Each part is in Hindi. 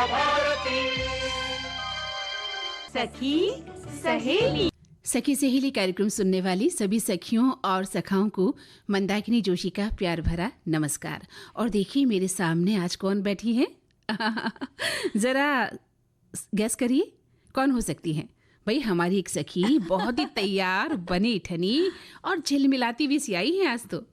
भारती। सखी सहेली। सखी सहेली कार्यक्रम सुनने वाली सभी सखियों और सखाओं को मंदाकिनी जोशी का प्यार भरा नमस्कार। और देखिए मेरे सामने आज कौन बैठी है जरा गैस करिए कौन हो सकती है। भाई हमारी एक सखी बहुत ही तैयार बनी ठनी और झिलमिलाती भी सी आई है आज तो।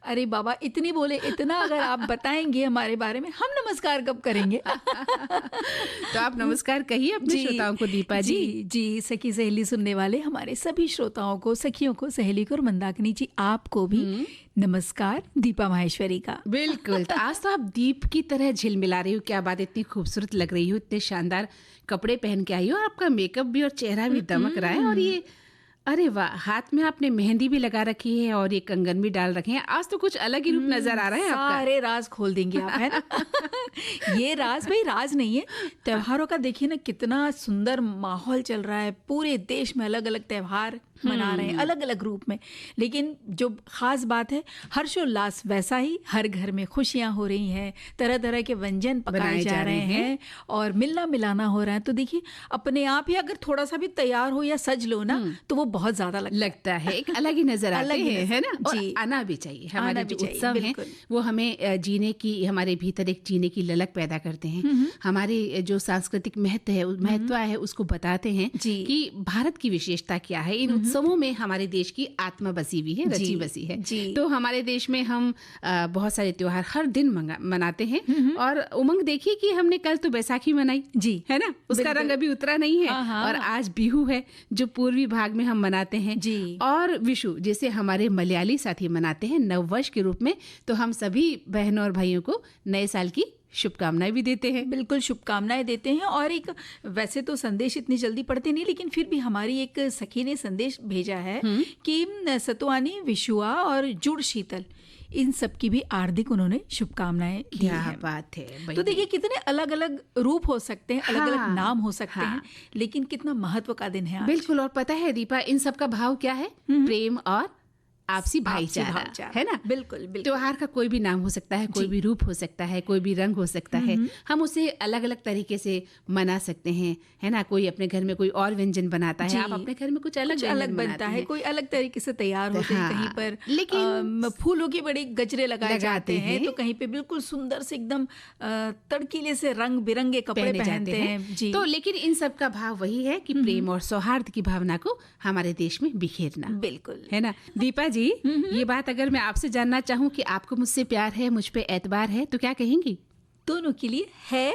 अरे बाबा इतनी बोले इतना अगर आप बताएंगे हमारे बारे में हम नमस्कार कब करेंगे। तो आप नमस्कार कहिए अपने श्रोताओं को दीपा जी। जी सखी सहेली सुनने वाले हमारे सभी श्रोताओं को, सखियों को, सहेली को और मंदाकिनी जी आपको भी नमस्कार दीपा माहेश्वरी का। बिल्कुल। तो आज तो आप दीप की तरह झिलमिला रही हो। क्या बात, इतनी खूबसूरत लग रही हो, इतने शानदार कपड़े पहन के आई हो और आपका मेकअप भी और चेहरा भी दमक रहा है। और ये अरे वाह, हाथ में आपने मेहंदी भी लगा रखी है और ये कंगन भी डाल रखे हैं। आज तो कुछ अलग ही रूप नजर आ रहा है आपका। सारे राज खोल देंगे आप, है ना। ये राज भाई राज नहीं है, त्योहारों का देखिए ना कितना सुंदर माहौल चल रहा है। पूरे देश में अलग अलग त्योहार मना रहे हैं अलग अलग रूप में, लेकिन जो खास बात है हर्षोल्लास वैसा ही। हर घर में खुशियां हो रही हैं, तरह तरह के व्यंजन पकाए जा रहे हैं और मिलना मिलाना हो रहा है। तो देखिए अपने आप ही अगर थोड़ा सा भी तैयार हो या सज लो ना तो वो बहुत ज्यादा लगता है, एक अलग ही नजर आते हैं, है ना। और आना भी चाहिए। हमारे जो उत्सव हैं वो हमें जीने की, हमारे भीतर एक जीने की ललक पैदा करते हैं। हमारे जो सांस्कृतिक महत्व है उसको बताते हैं कि भारत की विशेषता क्या है। इन उत्सवों में हमारे देश की आत्मा बसी हुई है, रची बसी है। तो हमारे देश में हम बहुत सारे त्योहार हर दिन मनाते हैं। और उमंग देखिए कि हमने कल तो बैसाखी मनाई जी, है ना। उसका रंग अभी उतरा नहीं है। और आज बिहू है जो पूर्वी भाग में हम मनाते हैं जी। और विशु जिसे हमारे मलयाली साथी मनाते हैं नववर्ष के रूप में। तो हम सभी बहनों और भाइयों को नए साल की शुभकामनाएं भी देते हैं। बिल्कुल शुभकामनाएं देते हैं। और एक वैसे तो संदेश इतनी जल्दी पढ़ते नहीं, लेकिन फिर भी हमारी एक सखी ने संदेश भेजा है कि सतुआनी, विशुआ और जुड़ शीतल, इन सब की भी हार्दिक उन्होंने शुभकामनाएं दी हैं। बात है। तो देखिए कितने अलग अलग रूप हो सकते हैं, अलग अलग नाम हो सकते हैं, लेकिन कितना महत्व का दिन है आज। बिल्कुल। और पता है दीपा, इन सब का भाव क्या है? प्रेम और आपसी भाईचारा, है ना। बिल्कुल बिल्कुल। त्योहार का कोई भी नाम हो सकता है, कोई भी रूप हो सकता है, कोई भी रंग हो सकता है। हम उसे अलग अलग तरीके से मना सकते हैं, है ना। कोई अपने घर में कोई और व्यंजन बनाता है, आप अपने घर में कुछ अलग बनता है, कोई अलग तरीके से तैयार होते हैं कहीं पर। लेकिन फूलों के बड़े गजरे लगाए जाते हैं, तो कहीं पे बिल्कुल सुंदर से एकदम तड़कीले से रंग बिरंगे कपड़े पहनते हैं जी। तो लेकिन इन सब का भाव वही है कि प्रेम और सौहार्द की भावना को हमारे देश में बिखेरना। बिल्कुल, है ना। दीपा जी, ये बात अगर मैं आपसे जानना चाहूँ कि आपको मुझसे प्यार है, मुझ पे एतबार है, तो क्या कहेंगी? दोनों के लिए है।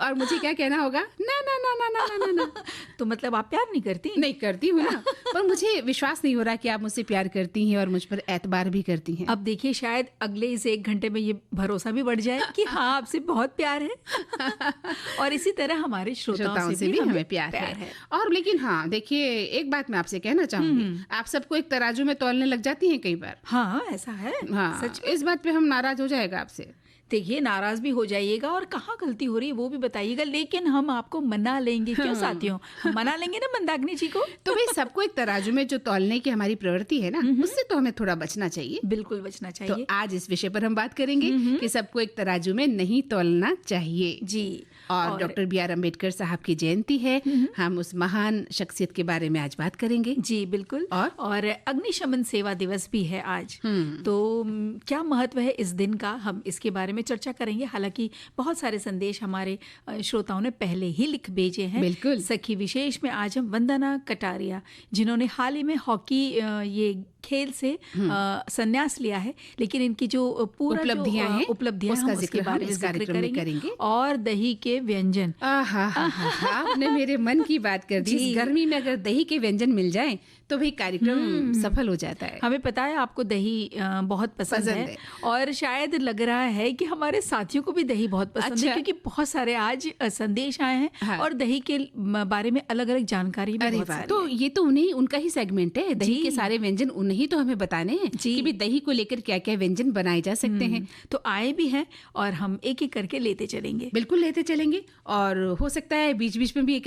और मुझे क्या कहना होगा? ना ना ना ना ना ना ना। तो मतलब आप प्यार नहीं करती? नहीं करती हूँ ना, पर मुझे विश्वास नहीं हो रहा कि आप मुझसे प्यार करती हैं और मुझ पर एतबार भी करती हैं। अब देखिए शायद अगले इस 1 घंटे में ये भरोसा भी बढ़ जाए कि हाँ आपसे बहुत प्यार है। और इसी तरह हमारे श्रोताओं से भी हमें प्यार है। और लेकिन हाँ देखिए, एक बात मैं आपसे कहना चाहूंगी, आप सबको एक तराजू में तौलने लग जाती हैं कई बार। हाँ ऐसा है। हाँ, सच। इस बात पे हम नाराज हो जाएगा आपसे। देखिए नाराज भी हो जाइएगा और कहाँ गलती हो रही है वो भी बताइएगा, लेकिन हम आपको मना लेंगे। क्यों साथियों, मना लेंगे ना मंदाकिनी जी को। तो भाई सबको एक तराजू में जो तौलने की हमारी प्रवृत्ति है ना, उससे तो हमें थोड़ा बचना चाहिए। बिल्कुल बचना चाहिए। तो आज इस विषय पर हम बात करेंगे कि सबको एक तराजू में नहीं तौलना चाहिए जी। और डॉक्टर बी आर अम्बेडकर साहब की जयंती है। हम उस महान शख्सियत के बारे में आज बात करेंगे जी। बिल्कुल। और अग्निशमन सेवा दिवस भी है आज। तो क्या महत्व है इस दिन का, हम इसके बारे में चर्चा करेंगे। हालांकि बहुत सारे संदेश हमारे श्रोताओं ने पहले ही लिख भेजे हैं। बिल्कुल। सखी विशेष में आज हम वंदना कटारिया, जिन्होंने हाल ही में हॉकी ये खेल से संन्यास लिया है, लेकिन इनकी जो पूरा उपलब्धियां हैं उसका जिक्र बारे में करेंगे। और दही के व्यंजन, आपने मेरे मन की बात कर दी। इस गर्मी में अगर दही के व्यंजन मिल जाएं तो भाई कार्यक्रम सफल हो जाता है। हमें पता है आपको दही बहुत पसंद है और शायद लग रहा है कि हमारे साथियों को भी दही बहुत पसंद है, क्योंकि बहुत सारे आज संदेश आए हैं और दही के बारे में अलग अलग जानकारी भी बहुत सारी। तो ये तो उन्हीं उनका ही सेगमेंट है, दही के सारे व्यंजन उन्हीं तो हमें बताने हैं कि भी दही को लेकर क्या क्या व्यंजन बनाए जा सकते हैं। तो आए भी हैं और हम एक एक करके लेते चलेंगे। बिल्कुल लेते चलेंगे। चलेंगे और हो सकता है बीच बीच में भी एक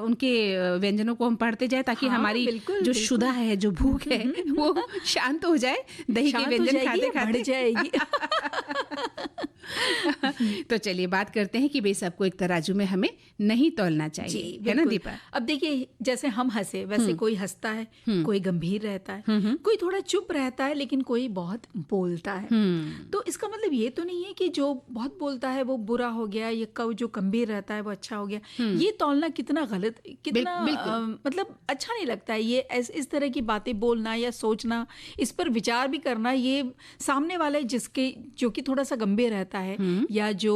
उनके व्यंजनों को हम पढ़ते जाए ताकि हमारी जो शुदा है, जो भूख है वो शांत हो जाए, दही के व्यंजन खाते खाते जाएगी। तो चलिए बात करते हैं कि भाई सबको एक तराजू में हमें नहीं तोलना चाहिए, है ना दीपा? अब देखिए, जैसे हम हंसे वैसे कोई हंसता है, कोई गंभीर रहता है, कोई थोड़ा चुप रहता है, लेकिन कोई बहुत बोलता है। तो इसका मतलब ये तो नहीं है कि जो बहुत बोलता है वो बुरा हो गया, या जो गंभीर रहता है वो अच्छा हो गया। ये तौलना कितना गलत, कितना मतलब अच्छा नहीं लगता है। ये इस तरह की बातें बोलना या सोचना, इस पर विचार भी करना, ये सामने वाले जिसके जो कि थोड़ा सा गंभीर रहता है या जो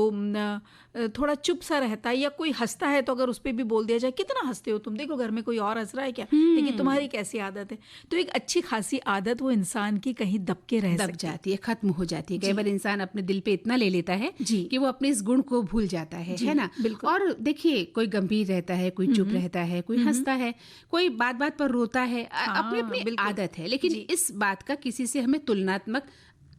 थोड़ा चुप सा रहता है, या कोई हंसता है तो अगर उस पर भी बोल दिया जाए, कितना हंसते हो तुम, देखो घर में कोई और हंस रहा है क्या, लेकिन तुम्हारी कैसी आदत है। तो एक अच्छी खासी आदत वो इंसान की कहीं दब के दब जाती है, खत्म हो जाती है। कई बार इंसान अपने दिल पे इतना ले लेता है कि वो अपने इस गुण को भूल जाता है ना? और देखिए, कोई गंभीर रहता है, कोई चुप रहता है, कोई हंसता है, कोई बात बात पर रोता है, अपनी अपनी आदत है। लेकिन इस बात का किसी से हमें तुलनात्मक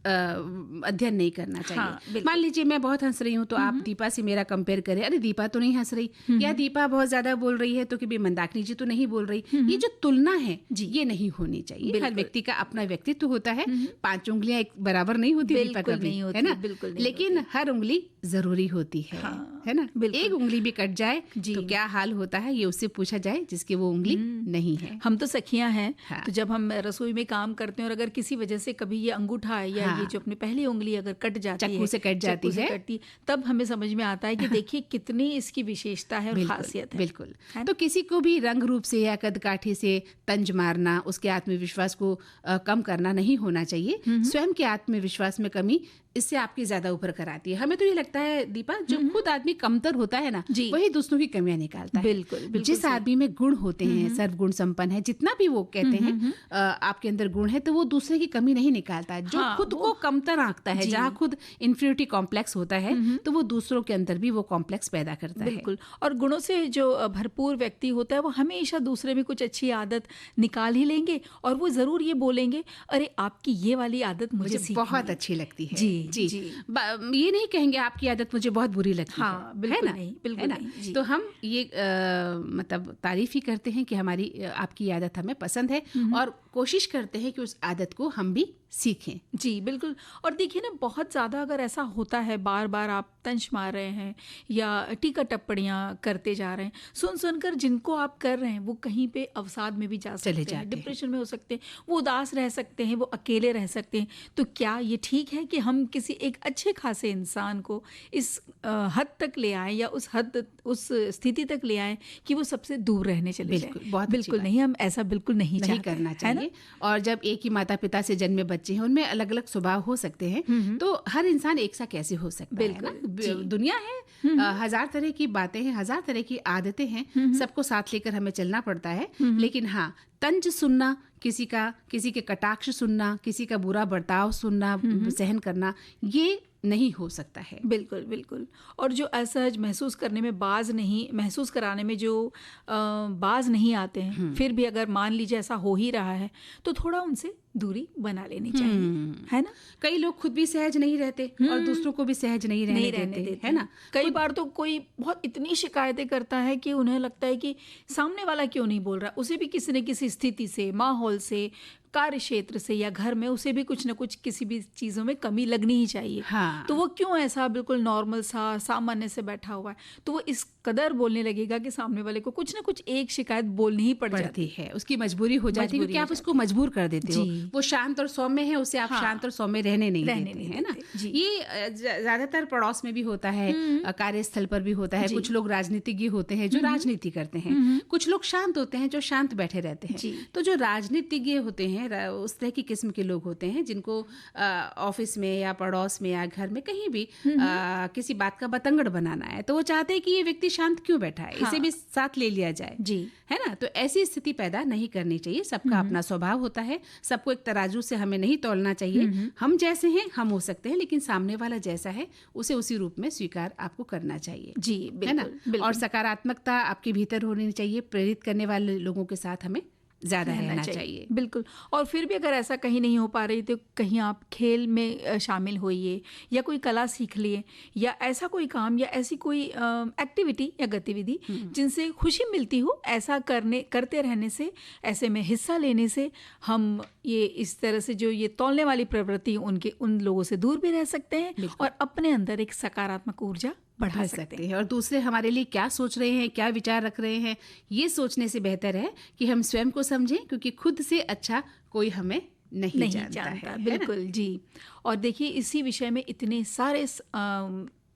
अध्ययन नहीं करना चाहिए। मान लीजिए मैं बहुत हंस रही हूँ तो आप दीपा से मेरा कंपेयर करें, अरे दीपा तो नहीं हंस रही, या दीपा बहुत ज्यादा बोल रही है तो कि मंदाकिनी जी तो नहीं बोल रही। ये जो तुलना है ये नहीं होनी चाहिए। हर व्यक्ति का अपना व्यक्तित्व होता है, 5 उंगलियां एक बराबर नहीं होती दीपा कभी, है ना? लेकिन हर उंगली जरूरी होती है ना? एक उंगली भी कट जाए तो क्या हाल होता है, ये उससे पूछा जाए जिसकी वो उंगली नहीं है। हम तो सखियां हैं, तो जब हम रसोई में काम करते हैं और अगर किसी वजह से कभी ये अंगूठा या ये जो अपनी पहली उंगली अगर कट जाती है, चक्कू से कट जाती है, तब हमें समझ में आता है कि देखिए कितनी इसकी विशेषता है और खासियत है। बिल्कुल। तो किसी को भी रंग रूप से या कद काठी से तंज मारना, उसके आत्मविश्वास को कम करना नहीं होना चाहिए। स्वयं के आत्मविश्वास में कमी इससे आपकी ज्यादा ऊपर कराती है। हमें तो ये लगता है दीपा, जो खुद आदमी कमतर होता है ना, वही दूसरों की कमियां निकालता है। बिल्कुल। जिस आदमी में गुण होते हैं, सर्वगुण संपन्न है, जितना भी वो कहते हैं आपके अंदर गुण है, तो वो दूसरे की कमी नहीं निकालता है। जो खुद को कमतर आंकता है, जहाँ खुद इंफीरियरिटी कॉम्प्लेक्स होता है, तो वो दूसरों के अंदर भी वो कॉम्प्लेक्स पैदा करता है। बिल्कुल। और गुणों से जो भरपूर व्यक्ति होता है वो हमेशा दूसरे में कुछ अच्छी आदत निकाल ही लेंगे और वो जरूर ये बोलेंगे, अरे आपकी ये वाली आदत मुझे बहुत अच्छी लगती है। जी। ये नहीं कहेंगे आपकी आदत मुझे बहुत बुरी लगती है। बिल्कुल नहीं, बिल्कुल नहीं। तो हम ये मतलब तारीफ ही करते हैं कि हमारी आपकी आदत हमें पसंद है और कोशिश करते हैं कि उस आदत को हम भी सीखें। जी बिल्कुल। और देखिए ना, बहुत ज़्यादा अगर ऐसा होता है, बार बार आप तंज मार रहे हैं या टीका टिप्पणियाँ करते जा रहे हैं, सुनकर जिनको आप कर रहे हैं वो कहीं पे अवसाद में भी जा सकते हैं, डिप्रेशन में हो सकते हैं, वो उदास रह सकते हैं, वो अकेले रह सकते हैं। तो क्या ये ठीक है कि हम किसी एक अच्छे खासे इंसान को इस हद तक ले आए या उस स्थिति तक ले आए कि वो सबसे दूर रहने चले जाए? बिल्कुल नहीं, हम ऐसा बिल्कुल नहीं करना चाहिए। और जब एक ही माता पिता से जन्मे बच्चे हैं, उनमें अलग अलग स्वभाव हो सकते हैं, तो हर इंसान एक सा कैसे हो सकता है ना? दुनिया है, 1000 तरह की बातें हैं, 1000 तरह की आदतें हैं, सबको साथ लेकर हमें चलना पड़ता है। लेकिन हाँ, तंज सुनना, किसी के कटाक्ष सुनना, किसी का बुरा बर्ताव सुनना, सहन करना, ये नहीं हो सकता है। बिल्कुल बिल्कुल। और जो असहज महसूस करने में महसूस कराने में जो बाज नहीं आते हैं, फिर भी अगर मान लीजिए ऐसा हो ही रहा है तो थोड़ा उनसे दूरी बना लेनी चाहिए, है ना? कई लोग खुद भी सहज नहीं रहते और दूसरों को भी सहज नहीं रहने देते, है ना? कई बार तो कोई बहुत इतनी शिकायतें करता है कि उन्हें लगता है कि सामने वाला क्यों नहीं बोल रहा, उसे भी किसी न किसी स्थिति से, माहौल से, कार्य क्षेत्र से या घर में उसे भी कुछ न कुछ किसी भी चीज़ों में कमी लगनी ही चाहिए। तो वो क्यों ऐसा बिल्कुल नॉर्मल सा सामान्य से बैठा हुआ है, तो वो इस कदर बोलने लगेगा कि सामने वाले को कुछ ना कुछ एक शिकायत बोलनी ही पड़ती है, उसकी मजबूरी हो जाती है, क्योंकि आप उसको मजबूर कर देते हो। वो शांत और सौम्य है, उसे आप शांत और सौम्य रहने नहीं देते, है ना? ये ज्यादातर पड़ोस में भी होता है, कार्यस्थल पर भी होता है। कुछ लोग राजनीतिज्ञ होते हैं जो राजनीति करते हैं, कुछ लोग शांत होते हैं जो शांत बैठे रहते हैं। तो जो राजनीतिज्ञ होते हैं, उस तरह की किस्म के लोग होते हैं जिनको ऑफिस में या पड़ोस में या घर में कहीं भी किसी बात का बतंगड़ बनाना है, तो वो चाहते हैं कि ये व्यक्ति शांत क्यों बैठा है, इसे भी साथ ले लिया जाए, है ना? तो ऐसी स्थिति पैदा नहीं करनी चाहिए। सबका अपना स्वभाव होता है, सबको एक तराजू से हमें नहीं तौलना चाहिए। हम जैसे हैं हम हो सकते हैं, लेकिन सामने वाला जैसा है उसे उसी रूप में स्वीकार आपको करना चाहिए, जी है ना? और सकारात्मकता आपके भीतर होनी चाहिए, प्रेरित करने वाले लोगों के साथ हमें ज़्यादा रहना चाहिए। बिल्कुल। और फिर भी अगर ऐसा कहीं नहीं हो पा रही तो कहीं आप खेल में शामिल होइए या कोई कला सीख लिए या ऐसा कोई काम या ऐसी कोई एक्टिविटी या गतिविधि जिनसे खुशी मिलती हो, ऐसा करते रहने से, ऐसे में हिस्सा लेने से हम ये इस तरह से जो ये तौलने वाली प्रवृत्ति उन लोगों से दूर भी रह सकते हैं और अपने अंदर एक सकारात्मक ऊर्जा बढ़ा सकते हैं। और दूसरे हमारे लिए क्या सोच रहे हैं, क्या विचार रख रहे हैं, ये सोचने से बेहतर है कि हम स्वयं को समझें, क्योंकि खुद से अच्छा कोई हमें नहीं जानता है। बिल्कुल जी। और देखिए इसी विषय में इतने सारे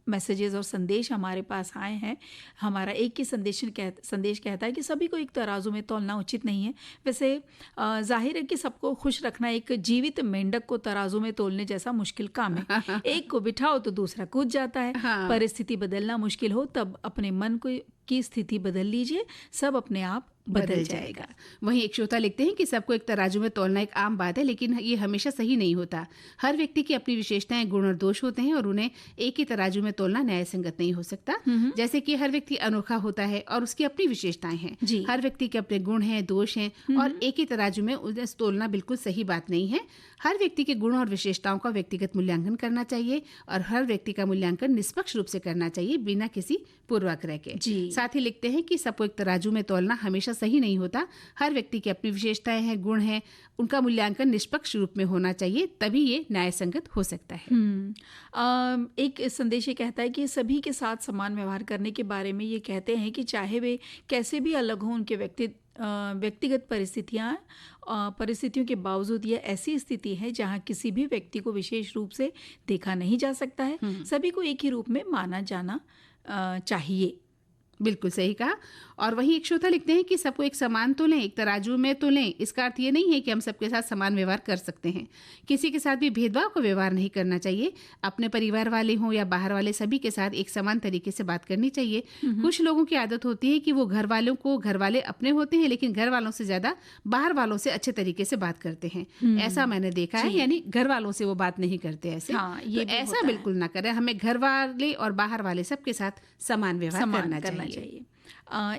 मैसेजेस और संदेश हमारे पास आए हैं। हमारा एक ही संदेश कहता है कि सभी को एक तराजू में तौलना उचित नहीं है। वैसे जाहिर है कि सबको खुश रखना एक जीवित मेंढक को तराजू में तोलने जैसा मुश्किल काम है। एक को बिठाओ तो दूसरा कूद जाता है। हाँ। परिस्थिति बदलना मुश्किल हो तब अपने मन की स्थिति बदल लीजिए, सब अपने आप बदल जाएगा। वहीं एक श्रोता लिखते हैं कि सबको एक तराजू में तौलना एक आम बात है, लेकिन ये हमेशा सही नहीं होता। हर व्यक्ति की अपनी विशेषताएं, गुण और दोष होते हैं और उन्हें एक ही तराजू में तौलना न्याय संगत नहीं हो सकता। जैसे कि हर व्यक्ति अनोखा होता है और उसकी अपनी विशेषताएं हैं। हर व्यक्ति के अपने गुण हैं, दोष हैं और एक ही तराजू में उन्हें तोलना बिल्कुल सही बात नहीं है। हर व्यक्ति के गुण और विशेषताओं का व्यक्तिगत मूल्यांकन करना चाहिए और हर व्यक्ति का मूल्यांकन निष्पक्ष रूप से करना चाहिए, बिना किसी पूर्वाग्रह के। साथ ही लिखते हैं कि सबको एक तराजू में तौलना हमेशा सही नहीं होता। हर व्यक्ति की अपनी विशेषताएं हैं, गुण हैं, उनका मूल्यांकन निष्पक्ष रूप में होना चाहिए, तभी ये न्याय संगत हो सकता है। एक संदेश ये कहता है कि सभी के साथ समान व्यवहार करने के बारे में ये कहते हैं कि चाहे वे कैसे भी अलग हों, उनके व्यक्तिगत परिस्थितियों के बावजूद यह ऐसी स्थिति है जहां किसी भी व्यक्ति को विशेष रूप से देखा नहीं जा सकता है। सभी को एक ही रूप में माना जाना चाहिए। बिल्कुल सही कहा। और वहीं एक श्रोता लिखते हैं कि सबको एक समान तो लें, एक तराजू में तो लें। इसका अर्थ ये नहीं है कि हम सबके साथ समान व्यवहार कर सकते हैं। किसी के साथ भी भेदभाव का व्यवहार नहीं करना चाहिए। अपने परिवार वाले हों या बाहर वाले, सभी के साथ एक समान तरीके से बात करनी चाहिए। कुछ लोगों की आदत होती है कि वो घर वाले अपने होते हैं, लेकिन घर वालों से ज्यादा बाहर वालों से अच्छे तरीके से बात करते हैं। ऐसा मैंने देखा है, यानी घर वालों से वो बात नहीं करते ऐसे। तो ऐसा बिल्कुल ना करें। हमें घर वाले और बाहर वाले सबके साथ समान व्यवहार करना चाहिए।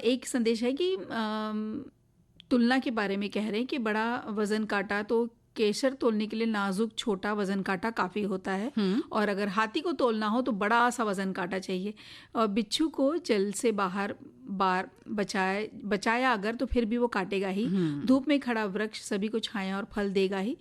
एक संदेश है कि तुलना के बारे में कह रहे हैं कि बड़ा वजन काटा तो केसर तोलने के लिए नाजुक छोटा वजन काटा काफ़ी होता है, और अगर हाथी को तोलना हो तो बड़ा सा वजन काटा चाहिए। और बिच्छू को जल से बार बचाया अगर तो फिर भी वो काटेगा ही। धूप में खड़ा वृक्ष सभी को छाया और फल देगा ही।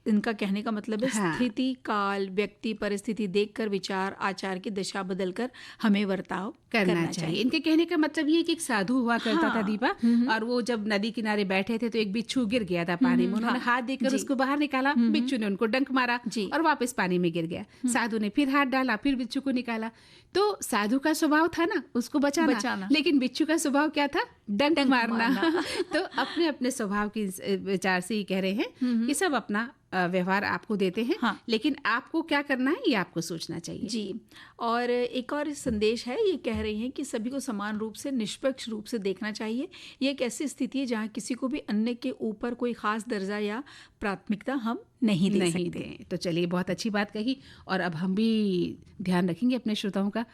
इनका कहने का मतलब है स्थिति, काल, व्यक्ति, परिस्थिति देखकर विचार आचार की दिशा बदलकर हमें बर्ताव करना चाहिए। इनके कहने का मतलब ये कि एक साधु हुआ करता था दीपा, और वो जब नदी किनारे बैठे थे तो एक बिच्छू गिर गया था पानी में। उन्होंने हाथ देकर उसको बाहर निकाला, बिच्छू ने उनको डंक मारा और वापस पानी में गिर गया। साधु ने फिर हाथ डाला, फिर बिच्छू को निकाला। तो साधु का स्वभाव था ना उसको बचाना, लेकिन बिच्छू का स्वभाव क्या था? डंक मारना। तो अपने अपने स्वभाव की विचार से ही कह रहे हैं कि सब अपना व्यवहार आपको देते हैं, लेकिन आपको क्या करना है ये आपको सोचना चाहिए। जी। और एक और संदेश है, ये कह रही हैं कि सभी को समान रूप से, निष्पक्ष रूप से देखना चाहिए। ये एक ऐसी स्थिति है जहाँ किसी को भी अन्य के ऊपर कोई खास दर्जा या प्राथमिकता हम नहीं दे सकते। तो चलिए, बहुत अच्छी बात कही, और अब हम भी ध्यान रखेंगे अपने श्रोताओं का।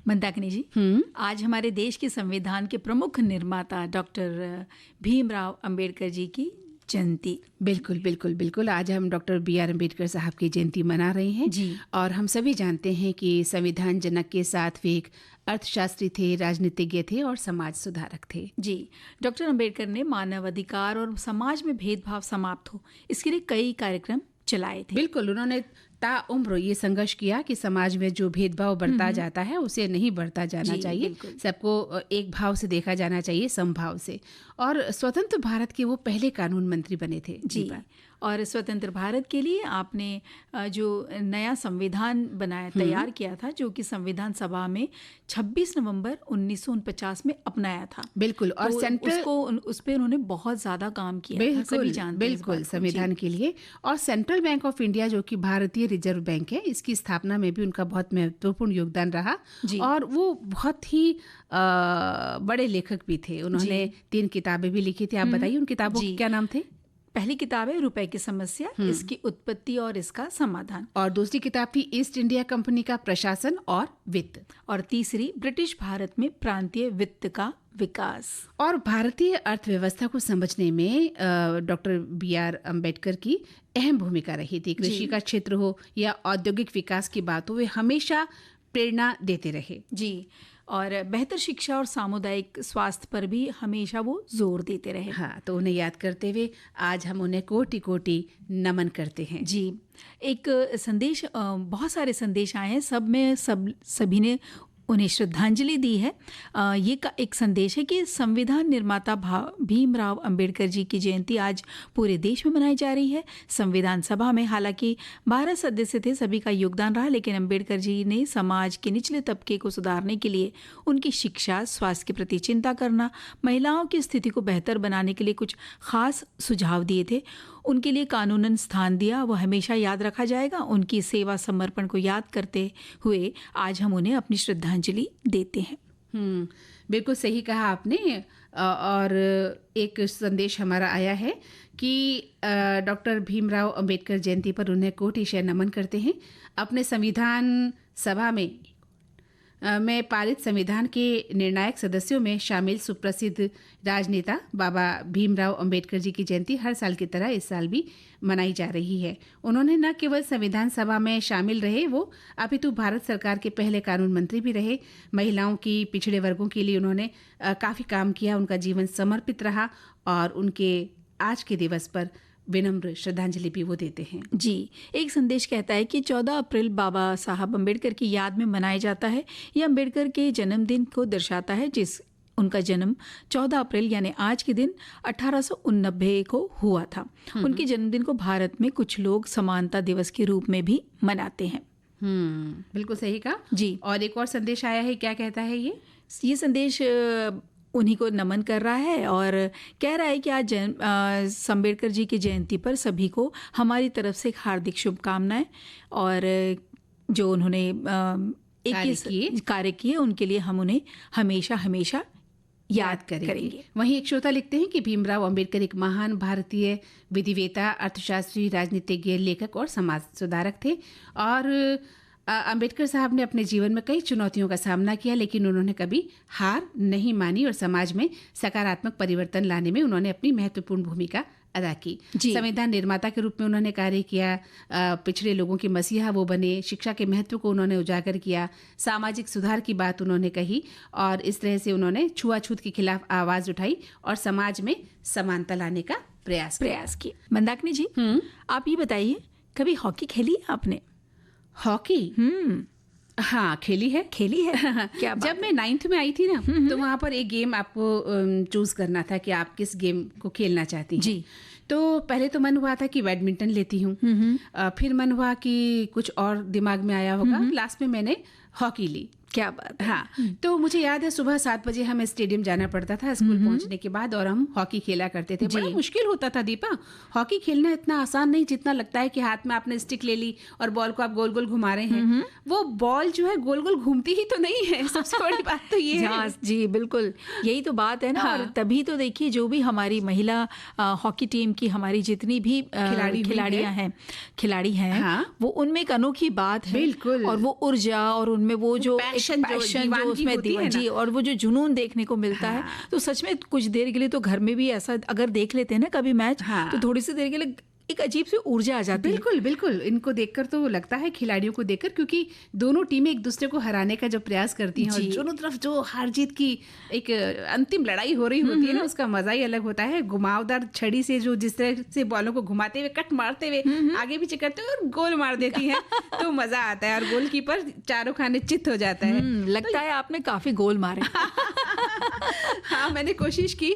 मंदाकिनी जी, आज हमारे देश के संविधान के प्रमुख निर्माता डॉक्टर भीमराव अंबेडकर जी की जयंती। बिल्कुल बिल्कुल बिल्कुल। आज हम डॉक्टर BR अम्बेडकर साहब की जयंती मना रहे हैं जी। और हम सभी जानते हैं कि संविधान जनक के साथ वे एक अर्थशास्त्री थे, राजनीतिज्ञ थे और समाज सुधारक थे। जी। डॉक्टर अम्बेडकर ने मानव अधिकार और समाज में भेदभाव समाप्त हो, इसके लिए कई कार्यक्रम चलाए थे। बिल्कुल, उन्होंने ताउम्र ये संघर्ष किया कि समाज में जो भेदभाव बढ़ता जाता है उसे नहीं बढ़ता जाना चाहिए। सबको एक भाव से देखा जाना चाहिए, समभाव से। और स्वतंत्र भारत के वो पहले कानून मंत्री बने थे। जी। और स्वतंत्र भारत के लिए आपने जो नया संविधान तैयार किया था, जो कि संविधान सभा में 26 नवंबर 1949 में अपनाया था। बिल्कुल। और तो सेंट्रल उस पर उन्होंने बहुत ज्यादा काम किया था, सभी जानते हैं बिल्कुल संविधान के लिए। और सेंट्रल बैंक ऑफ इंडिया, जो कि भारतीय रिजर्व बैंक है, इसकी स्थापना में भी उनका बहुत महत्वपूर्ण योगदान रहा। और वो बहुत ही बड़े लेखक भी थे। उन्होंने 3 किताबें भी लिखी थी। आप बताइए उन किताबों के क्या नाम थे? पहली किताब है रुपए की समस्या, इसकी उत्पत्ति और इसका समाधान। और दूसरी किताब थी ईस्ट इंडिया कंपनी का प्रशासन और वित्त। और तीसरी ब्रिटिश भारत में प्रांतीय वित्त का विकास। और भारतीय अर्थव्यवस्था को समझने में डॉक्टर BR अम्बेडकर की अहम भूमिका रही थी। कृषि का क्षेत्र हो या औद्योगिक विकास की बात हो, वे हमेशा प्रेरणा देते रहे। जी, और बेहतर शिक्षा और सामुदायिक स्वास्थ्य पर भी हमेशा वो जोर देते रहे। हाँ, तो उन्हें याद करते हुए आज हम उन्हें कोटि कोटि नमन करते हैं। जी, एक संदेश, बहुत सारे संदेश आए हैं, सभी ने उन्हें श्रद्धांजलि दी है। ये का एक संदेश है कि संविधान निर्माता भीमराव अंबेडकर जी की जयंती आज पूरे देश में मनाई जा रही है। संविधान सभा में हालांकि 12 सदस्य थे, सभी का योगदान रहा, लेकिन अंबेडकर जी ने समाज के निचले तबके को सुधारने के लिए उनकी शिक्षा, स्वास्थ्य के प्रति चिंता करना, महिलाओं की स्थिति को बेहतर बनाने के लिए कुछ खास सुझाव दिए थे। उनके लिए कानूनन स्थान दिया, वो हमेशा याद रखा जाएगा। उनकी सेवा समर्पण को याद करते हुए आज हम उन्हें अपनी श्रद्धांजलि देते हैं। बिल्कुल सही कहा आपने। और एक संदेश हमारा आया है कि डॉक्टर भीमराव अंबेडकर जयंती पर उन्हें कोटि नमन करते हैं। अपने संविधान सभा में पारित संविधान के निर्णायक सदस्यों में शामिल सुप्रसिद्ध राजनेता बाबा भीमराव अंबेडकर जी की जयंती हर साल की तरह इस साल भी मनाई जा रही है। उन्होंने न केवल संविधान सभा में शामिल रहे, वो अपितु भारत सरकार के पहले कानून मंत्री भी रहे। महिलाओं की, पिछड़े वर्गों के लिए उन्होंने काफ़ी काम किया। उनका जीवन समर्पित रहा और उनके आज के दिवस पर विनम्र श्रद्धांजलि भी वो देते हैं। जी, एक संदेश कहता है कि 14 अप्रैल बाबा साहब अम्बेडकर की याद में मनाया जाता है। यह अम्बेडकर के जन्मदिन को दर्शाता है, उनका जन्म 14 अप्रैल यानी आज के दिन 1889 को हुआ था। उनके जन्मदिन को भारत में कुछ लोग समानता दिवस के रूप में भी मनाते हैं। बिल्कुल सही कहा जी। और एक और संदेश आया है, क्या कहता है ये संदेश उन्हीं को नमन कर रहा है और कह रहा है कि आज अम्बेडकर जी की जयंती पर सभी को हमारी तरफ से हार्दिक शुभकामनाएं, और जो उन्होंने कार्य किए उनके लिए हम उन्हें हमेशा हमेशा याद करेंगे। वहीं एक श्रोता लिखते हैं कि भीमराव अंबेडकर एक महान भारतीय विधिवेता, अर्थशास्त्री, राजनीतिज्ञ, लेखक और समाज सुधारक थे। और अंबेडकर साहब ने अपने जीवन में कई चुनौतियों का सामना किया, लेकिन उन्होंने कभी हार नहीं मानी और समाज में सकारात्मक परिवर्तन लाने में उन्होंने अपनी महत्वपूर्ण भूमिका अदा की। संविधान निर्माता के रूप में उन्होंने कार्य किया, पिछड़े लोगों के मसीहा वो बने, शिक्षा के महत्व को उन्होंने उजागर किया, सामाजिक सुधार की बात उन्होंने कही और इस तरह से उन्होंने छुआछूत के खिलाफ आवाज़ उठाई और समाज में समानता लाने का प्रयास किया। मंदाकिनी जी, आप ये बताइए, कभी हॉकी खेली है आपने? हॉकी? हाँ, खेली है। क्या जब मैं 9th में आई थी ना, तो वहाँ पर एक गेम आपको चूज करना था कि आप किस गेम को खेलना चाहती हैं। जी। तो पहले तो मन हुआ था कि बैडमिंटन लेती हूँ, फिर मन हुआ कि कुछ और दिमाग में आया होगा, लास्ट में मैंने हॉकी ली। क्या बात है। हाँ, तो मुझे याद है सुबह 7 बजे हमें स्टेडियम जाना पड़ता था स्कूल पहुंचने के बाद और हम हॉकी खेला करते थे। बड़ा मुश्किल होता था दीपा, हॉकी खेलना इतना आसान नहीं जितना लगता है कि हाथ में आपने स्टिक ले ली और बॉल को आप गोल गोल घुमा रहे हैं। वो बॉल जो है गोल गोल घूमती ही तो नहीं है, सबसे बड़ी बात तो ये है। जी बिल्कुल, यही तो बात है ना। और तभी तो देखिए, जो भी हमारी महिला हॉकी टीम की हमारी जितनी भी खिलाड़ी हैं, वो उनमें एक अनोखी बात है। बिल्कुल। और वो ऊर्जा और उनमें वो जो पैशन उसमें जी, और वो जो जुनून देखने को मिलता है, तो सच में कुछ देर के लिए तो घर में भी ऐसा अगर देख लेते हैं ना कभी मैच, तो थोड़ी सी देर के लिए एक अजीब सी ऊर्जा आ जाती है। बिल्कुल बिल्कुल, इनको देखकर तो लगता है, खिलाड़ियों को देखकर, क्योंकि दोनों टीमें एक दूसरे को हराने का जो प्रयास करती हैं और दोनों तरफ जो हार जीत की एक अंतिम लड़ाई हो रही होती है ना, उसका मजा ही अलग होता है। घुमावदार छड़ी से जो जिस तरह से बॉलों को घुमाते हुए, कट मारते हुए, आगे पीछे करते हुए और गोल मार देती है, तो मजा आता है और गोलकीपर चारों खाने चित्त हो जाता है। लगता है आपने काफी गोल मारे। हाँ, मैंने कोशिश की,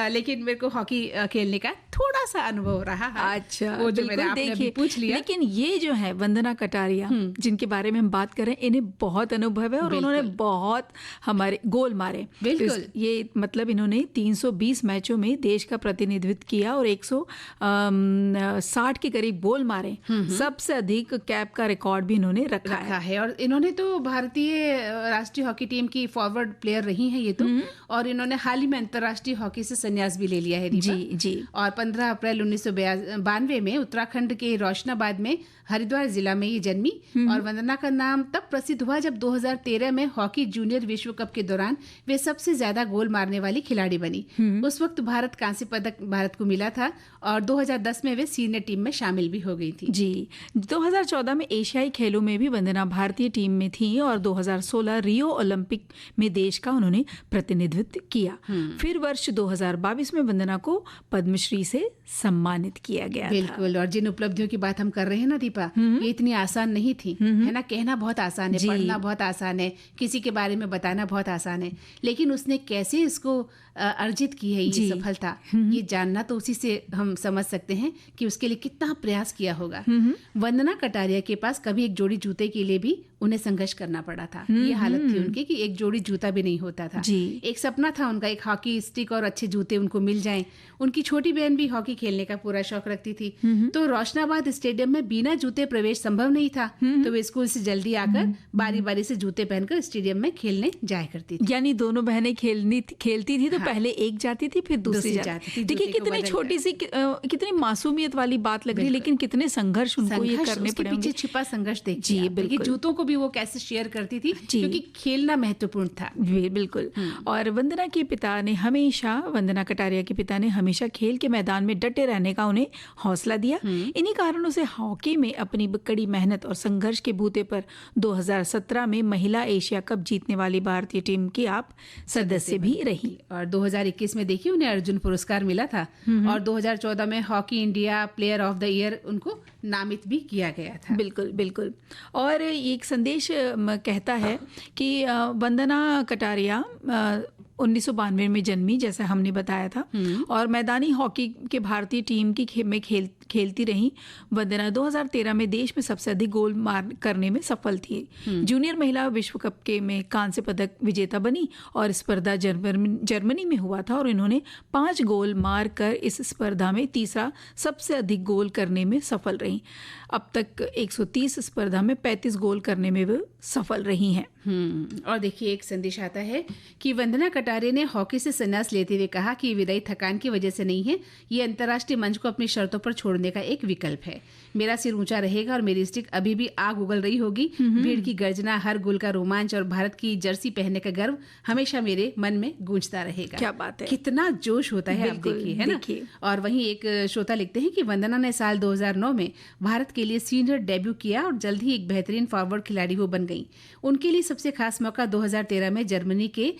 लेकिन मेरे को हॉकी खेलने का थोड़ा सा अनुभव रहा है। अच्छा, वो जो मैंने आपने अभी पूछ लिया। लेकिन ये जो है वंदना कटारिया जिनके बारे में हम बात कर रहे हैं, इन्हें बहुत अनुभव है और उन्होंने बहुत हमारे गोल मारे। बिल्कुल। ये मतलब इन्होंने 320 मैचों में देश का प्रतिनिधित्व किया और 160 के करीब गोल मारे। सबसे अधिक कैप का रिकॉर्ड भी इन्होंने रखा है। और इन्होंने तो भारतीय राष्ट्रीय हॉकी टीम की फॉरवर्ड प्लेयर रही हैं ये तो, और इन्होंने हाल ही में अंतर्राष्ट्रीय हॉकी से संन्यास भी ले लिया है दीपा। जी। और 15 अप्रैल 1992 में उत्तराखंड के रोशनाबाद में हरिद्वार जिला में ये जन्मी। और वंदना का नाम तब प्रसिद्ध हुआ जब 2013 में हॉकी जूनियर विश्व कप के दौरान वे सबसे ज्यादा गोल मारने वाली खिलाड़ी बनी। उस वक्त भारत कांस्य पदक भारत को मिला था और 2010 में वे सीनियर टीम में शामिल भी हो गई थी। जी, 2014 में एशियाई खेलों में भी वंदना भारतीय टीम में थी और 2016 रियो ओलंपिक में देश का उन्होंने प्रतिनिधित्व किया। फिर वर्ष 2022 में वंदना को पद्मश्री से सम्मानित किया गया। बिल्कुल। और जिन उपलब्धियों की बात हम कर रहे हैं ना दीपा, ये इतनी आसान नहीं थी, है ना। कहना बहुत आसान है, पढ़ना बहुत आसान है, किसी के बारे में बताना बहुत आसान है, लेकिन उसने कैसे इसको अर्जित की है ये सफलता, ये जानना तो उसी से हम समझ सकते हैं कि उसके लिए कितना प्रयास किया होगा। वंदना कटारिया के पास कभी एक जोड़ी जूते के लिए भी उन्हें संघर्ष करना पड़ा था। ये हालत थी उनकी कि एक जोड़ी जूता भी नहीं होता था। एक सपना था उनका, एक हॉकी स्टिक और अच्छे जूते उनको मिल जाएं। उनकी छोटी बहन भी हॉकी खेलने का पूरा शौक रखती थी। तो रोशनाबाद स्टेडियम में बिना जूते प्रवेश संभव नहीं था, तो वे स्कूल से जल्दी आकर बारी बारी से जूते पहनकर स्टेडियम में खेलने जाया करती थी। यानी दोनों बहनें खेलती थी तो पहले एक जाती थी फिर दूसरी जाती थी। देखिए कितनी छोटी सी कितनी मासूमियत वाली बात लग रही, लेकिन कितने संघर्ष उनको ये करने पड़े। पीछे छिपा संघर्ष देखिए। जी बिल्कुल। जूतों को भी वो कैसे शेयर करती थी, क्योंकि खेलना महत्वपूर्ण था। बिल्कुल। और वंदना के पिता ने हमेशा, वंदना कटारिया के पिता ने हमेशा खेल के मैदान में डटे रहने का उन्हें हौसला दिया। इन्हीं कारणों से हॉकी में अपनी कड़ी मेहनत और संघर्ष के बूते पर 2017 में महिला एशिया कप जीतने वाली भारतीय टीम की आप सदस्य भी रही। और 2021 में देखिए उन्हें अर्जुन पुरस्कार मिला था। और 2014 में hockey India player of the year उनको नामित भी किया गया था। बिल्कुल। और एक संदेश कहता है कि वंदना कटारिया 1992 में जन्मी, जैसा हमने बताया था, और मैदानी हॉकी के भारतीय टीम की में खेलती रही। वंदना 2013 में देश में सबसे अधिक गोल मार करने में सफल थी। जूनियर महिला विश्व कप के में कांस्य पदक विजेता बनी और स्पर्धा जर्मनी में हुआ था और इन्होंने 5 गोल मार कर इस स्पर्धा में तीसरा सबसे अधिक गोल करने में सफल रही। अब तक 130 स्पर्धा में 35 गोल करने में वो सफल रही हैं। और देखिए एक संदेश आता है कि वंदना कटारिया ने हॉकी से संन्यास लेते हुए कहा कि विदाई थकान की वजह से नहीं है, ये अंतर्राष्ट्रीय मंच को अपनी शर्तों पर छोड़ने का एक विकल्प है। मेरा सिर ऊंचा रहेगा और मेरी स्टिक अभी भी आग उगल रही होगी। भीड़ की गर्जना, हर गोल का रोमांच और भारत की जर्सी पहनने का गर्व हमेशा मेरे मन में गूंजता रहेगा। क्या बात है, कितना जोश होता है, आप देखिए, है ना। और वहीं एक श्रोता लिखते हैं कि वंदना ने साल 2009 में भारत के लिए सीनियर डेब्यू किया और जल्द ही एक बेहतरीन फॉरवर्ड खिलाड़ी वो बन गई। उनके लिए सबसे खास मौका 2013 में जर्मनी के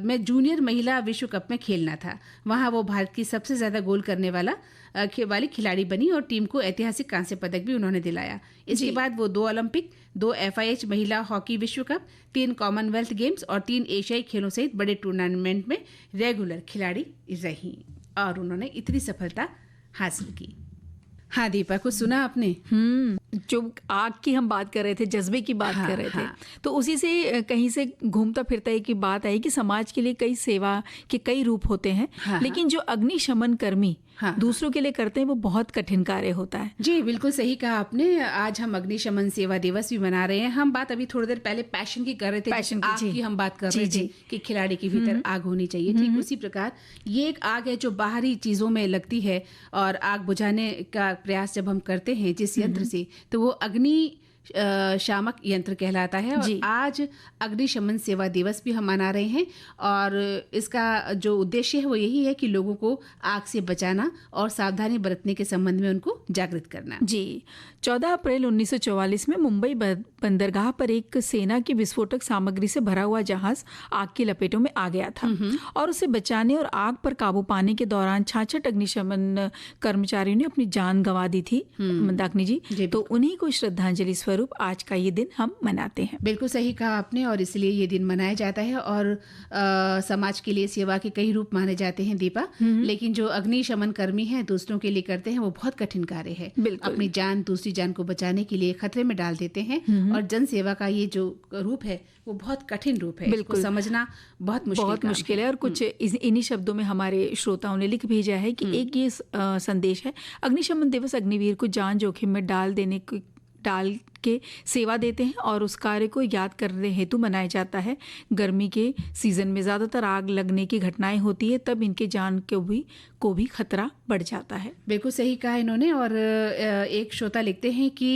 में जूनियर महिला विश्व कप में खेलना था। वहां वो भारत की सबसे ज्यादा गोल करने वाली खिलाड़ी बनी और टीम को ऐतिहासिक कांस्य पदक भी उन्होंने दिलाया। इसके बाद वो 2 ओलंपिक, 2 FIH महिला हॉकी विश्व कप, 3 कॉमनवेल्थ गेम्स और 3 एशियाई खेलों सहित बड़े टूर्नामेंट में रेगुलर खिलाड़ी रही और उन्होंने इतनी सफलता हासिल की। हाँ दीपा, कुछ सुना आपने? जो आग की हम बात कर रहे थे, जज्बे की बात कर रहे थे, तो उसी से कहीं से घूमता फिरता एक बात आई कि समाज के लिए कई सेवा के कई रूप होते हैं, लेकिन जो अग्निशमन कर्मी दूसरों के लिए करते हैं वो बहुत कठिन कार्य होता है। जी बिल्कुल सही कहा आपने। आज हम अग्निशमन सेवा दिवस भी मना रहे हैं। हम बात अभी थोड़ी देर पहले पैशन की कर रहे थे, आग की हम बात कर रहे थे कि खिलाड़ी के भीतर आग होनी चाहिए। ठीक उसी प्रकार ये एक आग है जो बाहरी चीजों में लगती है और आग बुझाने का प्रयास जब हम करते हैं जिस यंत्र से, तो वो अग्नि शामक यंत्र कहलाता है। और आज अग्निशमन सेवा दिवस भी हम मना रहे हैं और इसका जो उद्देश्य है वो यही है कि लोगों को आग से बचाना और सावधानी बरतने के संबंध में उनको जागृत करना। जी 14 अप्रैल 1944 में मुंबई बंदरगाह पर एक सेना की विस्फोटक सामग्री से भरा हुआ जहाज आग की लपेटों में आ गया था और उसे बचाने और आग पर काबू पाने के दौरान 66 अग्निशमन कर्मचारियों ने अपनी जान गंवा दी थी, मंदाकिनी जी। तो उन्हीं को श्रद्धांजलि स्वरूप स्वरूप आज का ये दिन हम मनाते हैं। बिल्कुल सही कहा आपने, और इसलिए ये दिन मनाया जाता है। और समाज के लिए सेवा के कई रूप माने जाते हैं दीपा, लेकिन जो अग्निशमन कर्मी हैं दूसरों के लिए करते हैं वो बहुत कठिन कार्य है। अपनी जान दूसरी जान को बचाने के लिए खतरे में डाल देते हैं, और जन सेवा का ये जो रूप है वो बहुत कठिन रूप है। इसको समझना बहुत मुश्किल है। और कुछ इन्हीं शब्दों में हमारे श्रोताओं ने लिख भेजा है कि एक ये संदेश है, अग्निशमन दिवस अग्निवीर को जान जोखिम में डाल के सेवा देते हैं और उस कार्य को याद करने हेतु मनाया जाता है। गर्मी के सीजन में ज़्यादातर आग लगने की घटनाएं होती है, तब इनके जान को भी खतरा बढ़ जाता है। बिल्कुल सही कहा इन्होंने। और एक श्रोता लिखते हैं कि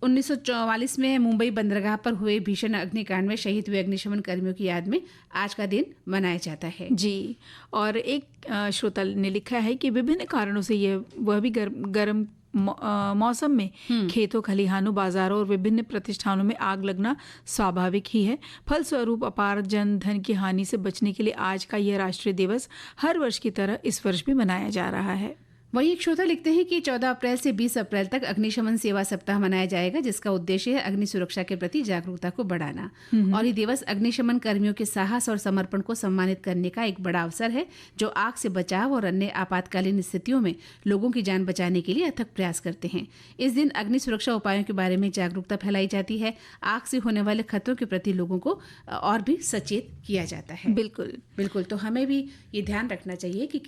1944 में मुंबई बंदरगाह पर हुए भीषण अग्निकांड में शहीद हुए अग्निशमन कर्मियों की याद में आज का दिन मनाया जाता है। जी, और एक श्रोता ने लिखा है कि विभिन्न कारणों से वह भी गर्म मौसम में खेतों, खलिहानों, बाजारों और विभिन्न प्रतिष्ठानों में आग लगना स्वाभाविक ही है। फलस्वरूप अपार जन धन की हानि से बचने के लिए आज का यह राष्ट्रीय दिवस हर वर्ष की तरह इस वर्ष भी मनाया जा रहा है। वहीं एक श्रोता लिखते हैं कि 14 अप्रैल से 20 अप्रैल तक अग्निशमन सेवा सप्ताह मनाया जाएगा, जिसका उद्देश्य है अग्नि सुरक्षा के प्रति जागरूकता को बढ़ाना। और ये दिवस अग्निशमन कर्मियों के साहस और समर्पण को सम्मानित करने का एक बड़ा अवसर है, जो आग से बचाव और अन्य आपातकालीन स्थितियों में लोगों की जान बचाने के लिए अथक प्रयास करते हैं। इस दिन अग्नि सुरक्षा उपायों के बारे में जागरूकता फैलाई जाती है। आग से होने वाले खतरों के प्रति लोगों को और भी सचेत किया जाता है। बिल्कुल। तो हमें भी ये ध्यान रखना चाहिए कि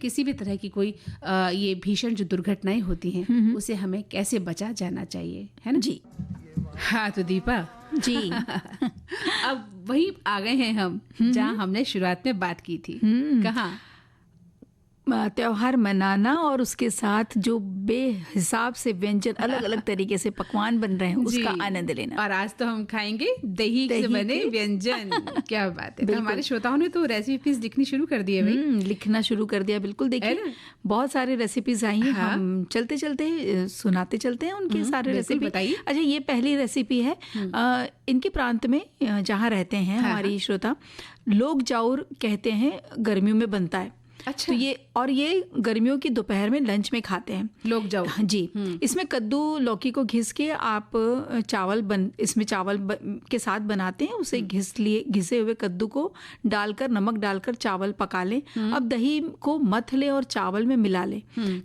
किसी भी तरह की कोई ये भीषण जो दुर्घटनाएं होती हैं उसे हमें कैसे बचा जाना चाहिए, है ना जी। हाँ तो दीपा जी अब वही आ गए हैं हम जहाँ हमने शुरुआत में बात की थी। कहाँ? त्योहार मनाना और उसके साथ जो बेहिसाब से व्यंजन अलग अलग तरीके से पकवान बन रहे हैं उसका आनंद लेना। और आज तो हम खाएंगे दही से बने व्यंजन। क्या बात है। तो हमारे श्रोताओं ने तो रेसिपीज लिखनी शुरू कर दी है भाई। लिखना शुरू कर दिया। बिल्कुल, देखिए बहुत सारे रेसिपीज आई हैं। हम चलते चलते सुनाते चलते हैं उनके सारे रेसिपी। बताइए। अच्छा, ये पहली रेसिपी है इनके प्रांत में जहाँ रहते हैं हमारी श्रोता, लोग जाऊर कहते हैं, गर्मियों में बनता है। अच्छा। तो ये गर्मियों की दोपहर में लंच में खाते हैं लोग जाओ। जी। इसमें कद्दू लौकी को घिस के आप चावल के साथ बनाते हैं। उसे घिसे हुए कद्दू को डालकर, नमक डालकर चावल पका लें। अब दही को मथ लें और चावल में मिला लें।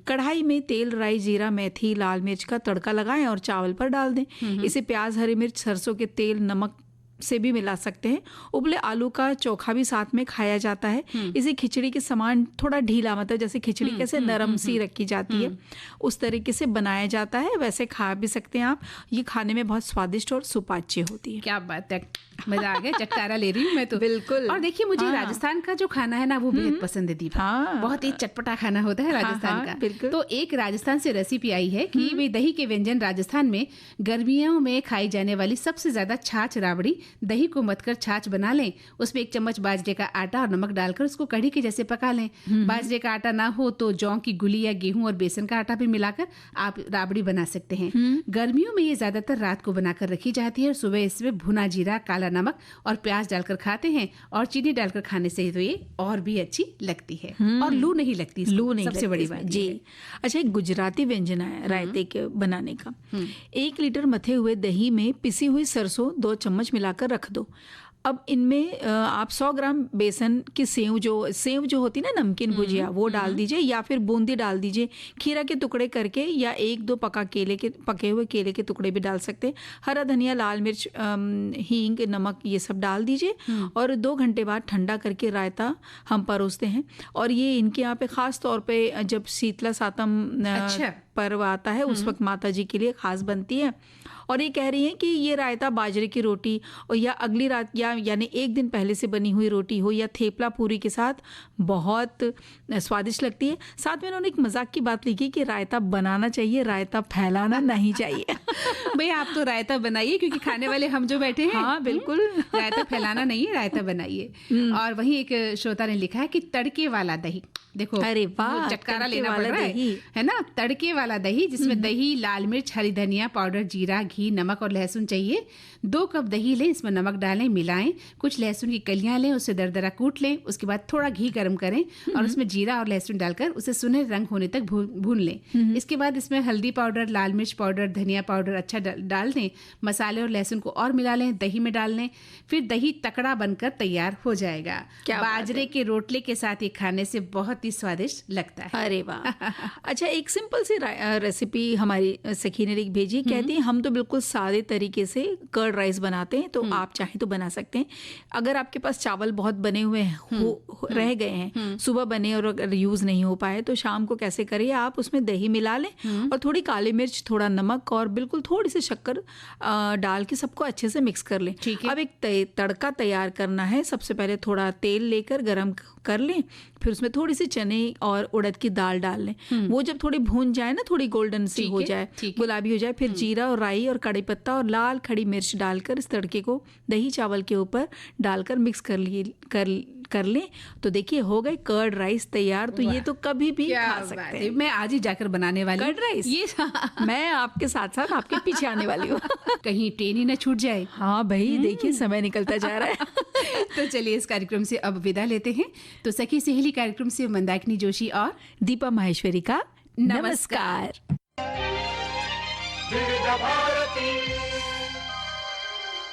कढ़ाई में तेल, राई, जीरा, मेथी, लाल मिर्च का तड़का लगाएं और चावल पर डाल दें। इसे प्याज, हरी मिर्च, सरसों के तेल, नमक से भी मिला सकते हैं। उबले आलू का चोखा भी साथ में खाया जाता है। इसे खिचड़ी के समान, थोड़ा ढीला, मतलब जैसे खिचड़ी कैसे नरम सी रखी जाती है उस तरीके से बनाया जाता है। वैसे खा भी सकते हैं आप। ये खाने में बहुत स्वादिष्ट और सुपाच्य होती है। क्या बात है, मजा आ गया। चटकारा ले रही हूँ मैं तो। बिल्कुल। और देखिए, मुझे राजस्थान का जो खाना है ना वो बेहद पसंद है दीपा। बहुत ही चटपटा खाना होता है राजस्थान का। तो एक राजस्थान से रेसिपी आई है कि वे दही के व्यंजन राजस्थान में गर्मियों में खाई जाने वाली सबसे ज्यादा छाछ राबड़ी। दही को मथकर छाछ बना लें, उसमें 1 चम्मच बाजरे का आटा और नमक डालकर उसको कढ़ी के जैसे पका लें। बाजरे का आटा ना हो तो जौ की गुली या गेहूं और बेसन का आटा भी मिलाकर आप राबड़ी बना सकते हैं। गर्मियों में ये ज्यादातर रात को बनाकर रखी जाती है और सुबह इसमें भुना जीरा, काला नमक और प्याज डालकर खाते हैं। और चीनी डालकर खाने से तो ये और भी अच्छी लगती है और लू नहीं लगती। सबसे बड़ी बात जी। अच्छा, एक गुजराती व्यंजन है रायते के बनाने का। 1 लीटर मथे हुए दही में पिसी हुई सरसों 2 चम्मच मिलाकर रख दो। अब इनमें आप 100 ग्राम बेसन की सेव जो होती है ना, नमकीन भुजिया, वो डाल दीजिए या फिर बूंदी डाल दीजिए। खीरा के टुकड़े करके या 1-2 पके हुए केले के टुकड़े भी डाल सकते हैं। हरा धनिया, लाल मिर्च, हींग, नमक, ये सब डाल दीजिए और 2 घंटे बाद ठंडा करके रायता हम परोसते हैं। और ये इनके यहाँ पे ख़ास तौर पे जब शीतला सातम पर्व आता है उस वक्त माता जी के लिए खास बनती है। और ये कह रही हैं कि ये रायता बाजरे की रोटी और या अगली रात यानी 1 दिन पहले से बनी हुई रोटी हो या थेपला पूरी के साथ बहुत स्वादिष्ट लगती है। साथ में उन्होंने एक मजाक की बात लिखी कि रायता बनाना चाहिए, रायता फैलाना नहीं चाहिए। भाई आप तो रायता बनाइए, क्योंकि खाने वाले हम जो बैठे हैं। हाँ बिल्कुल। रायता फैलाना नहीं है, रायता बनाइए। और वहीं एक श्रोता ने लिखा है कि तड़के वाला दही देखो, अरे वाह, चटकारा लेना पड़ रहा है ना, तड़के वाला दही, जिसमें दही, लाल मिर्च, हरी धनिया पाउडर, जीरा, घी, नमक और लहसुन चाहिए। 2 कप दही लें, इसमें नमक डालें, मिलाएं, कुछ लहसुन की कलियां लें, उसे दरदरा कूट लें, उसके बाद थोड़ा घी गर्म करें और उसमें जीरा और लहसुन डालकर उसे सुनहरे रंग होने तक भून लें। इसके बाद इसमें हल्दी पाउडर, लाल मिर्च पाउडर, धनिया पाउडर अच्छा डाल दें, मसाले और लहसुन को और मिला लें, दही में डाल लें, फिर दही तकड़ा बनकर तैयार हो जाएगा। बाजरे के रोटले के साथ ये खाने से बहुत ही स्वादिष्ट लगता है। अरे वाह। अच्छा, एक सिंपल सी रेसिपी हमारी सखी ने भेजी, कहती है हम तो बिल्कुल सादे तरीके से कर्ड राइस बनाते हैं, तो आप चाहें तो बना सकते हैं। अगर आपके पास चावल बहुत बने हुए रह गए हैं, सुबह बने और अगर यूज नहीं हो पाए, तो शाम को कैसे करिए, आप उसमें दही मिला लें और थोड़ी काली मिर्च, थोड़ा नमक और बिल्कुल थोड़ी सी शक्कर डाल के सबको अच्छे से मिक्स कर लें। अब एक तड़का तैयार करना है। सबसे पहले थोड़ा तेल लेकर गरम कर लें, फिर उसमें थोड़ी सी चने और उड़द की दाल डाल लें। वो जब थोड़ी भून जाए ना, थोड़ी गोल्डन सी हो जाए, गुलाबी हो जाए, फिर जीरा और राई और कड़ी पत्ता और लाल खड़ी मिर्च डालकर इस तड़के को दही चावल के ऊपर डालकर मिक्स कर लें, तो देखिए हो गए कर्ड राइस तैयार। तो ये तो कभी भी खा सकते हैं। मैं आज ही जाकर बनाने वाली कर्ड राइस। ये मैं आपके साथ साथ आपके पीछे आने वाली हूँ। कहीं ट्रेन ही ना छूट जाए। हाँ भाई, देखिए समय निकलता जा रहा है। तो चलिए इस कार्यक्रम से अब विदा लेते हैं। तो सखी सहेली कार्यक्रम से मंदाकिनी जोशी और दीपा माहेश्वरी का नमस्कार।